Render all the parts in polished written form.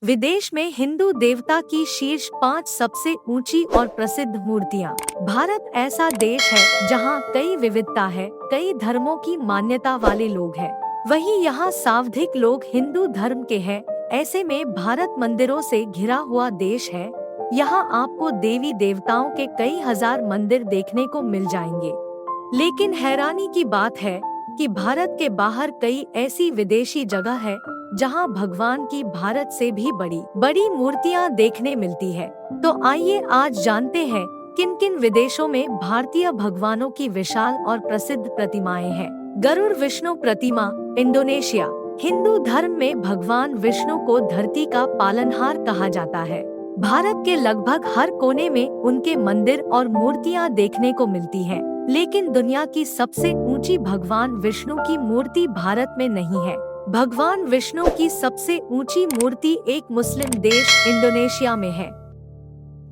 विदेश में हिंदू देवता की शीर्ष 5 सबसे ऊंची और प्रसिद्ध मूर्तियाँ। भारत ऐसा देश है जहाँ कई विविधता है, कई धर्मों की मान्यता वाले लोग हैं। वहीं यहाँ सर्वाधिक लोग हिंदू धर्म के हैं। ऐसे में भारत मंदिरों से घिरा हुआ देश है। यहाँ आपको देवी देवताओं के कई हजार मंदिर देखने को मिल जाएंगे। लेकिन हैरानी की बात है कि भारत के बाहर कई ऐसी विदेशी जगह है जहां भगवान की भारत से भी बड़ी बड़ी मूर्तियां देखने मिलती है। तो आइए आज जानते हैं किन किन विदेशों में भारतीय भगवानों की विशाल और प्रसिद्ध प्रतिमाएं हैं। गरुड़ विष्णु प्रतिमा, इंडोनेशिया। हिंदू धर्म में भगवान विष्णु को धरती का पालनहार कहा जाता है। भारत के लगभग हर कोने में उनके मंदिर और मूर्तियां देखने को मिलती हैं। लेकिन दुनिया की सबसे ऊंची भगवान विष्णु की मूर्ति भारत में नहीं है। भगवान विष्णु की सबसे ऊंची मूर्ति एक मुस्लिम देश इंडोनेशिया में है।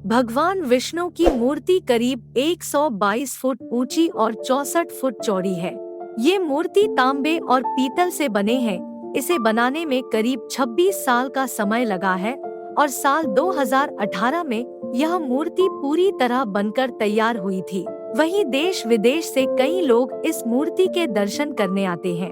भगवान विष्णु की मूर्ति करीब 122 फुट ऊंची और 64 फुट चौड़ी है। ये मूर्ति तांबे और पीतल से बने हैं। इसे बनाने में करीब 26 साल का समय लगा है और साल 2018 में यह मूर्ति पूरी तरह बनकर तैयार हुई थी। वहीं देश विदेश से कई लोग इस मूर्ति के दर्शन करने आते हैं।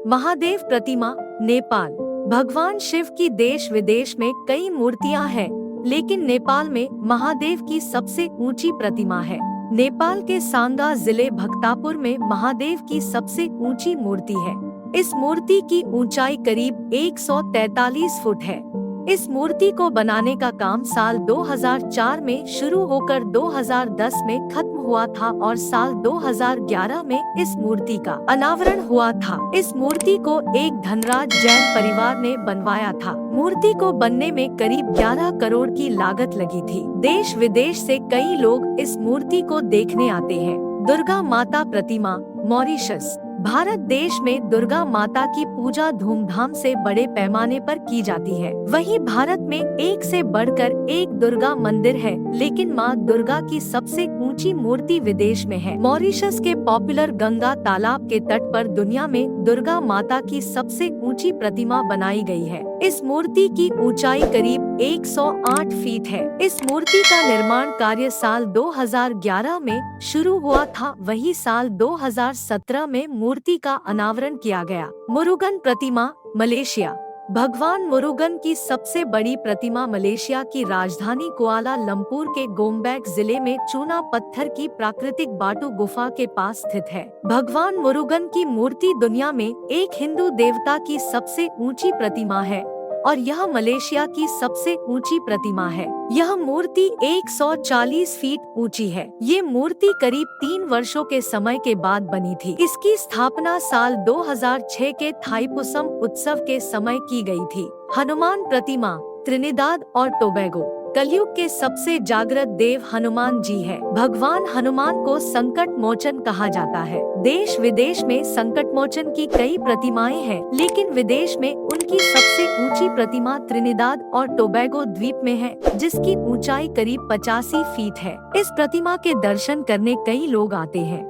महादेव प्रतिमा, नेपाल। भगवान शिव की देश विदेश में कई मूर्तियां हैं, लेकिन नेपाल में महादेव की सबसे ऊंची प्रतिमा है। नेपाल के सांगा जिले भक्तापुर में महादेव की सबसे ऊंची मूर्ति है। इस मूर्ति की ऊंचाई करीब 143 फुट है। इस मूर्ति को बनाने का काम साल 2004 में शुरू होकर 2010 में खत्म हुआ था और साल 2011 में इस मूर्ति का अनावरण हुआ था। इस मूर्ति को एक धनराज जैन परिवार ने बनवाया था। मूर्ति को बनने में करीब 11 करोड़ की लागत लगी थी। देश विदेश से कई लोग इस मूर्ति को देखने आते हैं। दुर्गा माता प्रतिमा, मॉरिशस। भारत देश में दुर्गा माता की पूजा धूमधाम से बड़े पैमाने पर की जाती है। वहीं भारत में एक से बढ़कर एक दुर्गा मंदिर है, लेकिन माँ दुर्गा की सबसे ऊंची मूर्ति विदेश में है। मॉरिशस के पॉपुलर गंगा तालाब के तट पर दुनिया में दुर्गा माता की सबसे ऊंची प्रतिमा बनाई गई है। इस मूर्ति की ऊंचाई करीब 108 फीट है। इस मूर्ति का निर्माण कार्य साल 2011 में शुरू हुआ था। वही साल 2017 में मूर्ति का अनावरण किया गया। मुरुगन प्रतिमा, मलेशिया। भगवान मुरुगन की सबसे बड़ी प्रतिमा मलेशिया की राजधानी कुआला लंपुर के गोम्बैक जिले में चूना पत्थर की प्राकृतिक बाटू गुफा के पास स्थित है। भगवान मुरुगन की मूर्ति दुनिया में एक हिंदू देवता की सबसे ऊंची प्रतिमा है और यह मलेशिया की सबसे ऊंची प्रतिमा है। यह मूर्ति 140 फीट ऊंची है। ये मूर्ति करीब 3 वर्षों के समय के बाद बनी थी। इसकी स्थापना साल 2006 के थाईपुसम उत्सव के समय की गई थी। हनुमान प्रतिमा, त्रिनिदाद और टोबैगो। कलयुग के सबसे जागृत देव हनुमान जी है। भगवान हनुमान को संकट मोचन कहा जाता है। देश विदेश में संकट मोचन की कई प्रतिमाएं हैं, लेकिन विदेश में उनकी सबसे ऊंची प्रतिमा त्रिनिदाद और टोबैगो द्वीप में है, जिसकी ऊंचाई करीब 85 फीट है। इस प्रतिमा के दर्शन करने कई लोग आते हैं।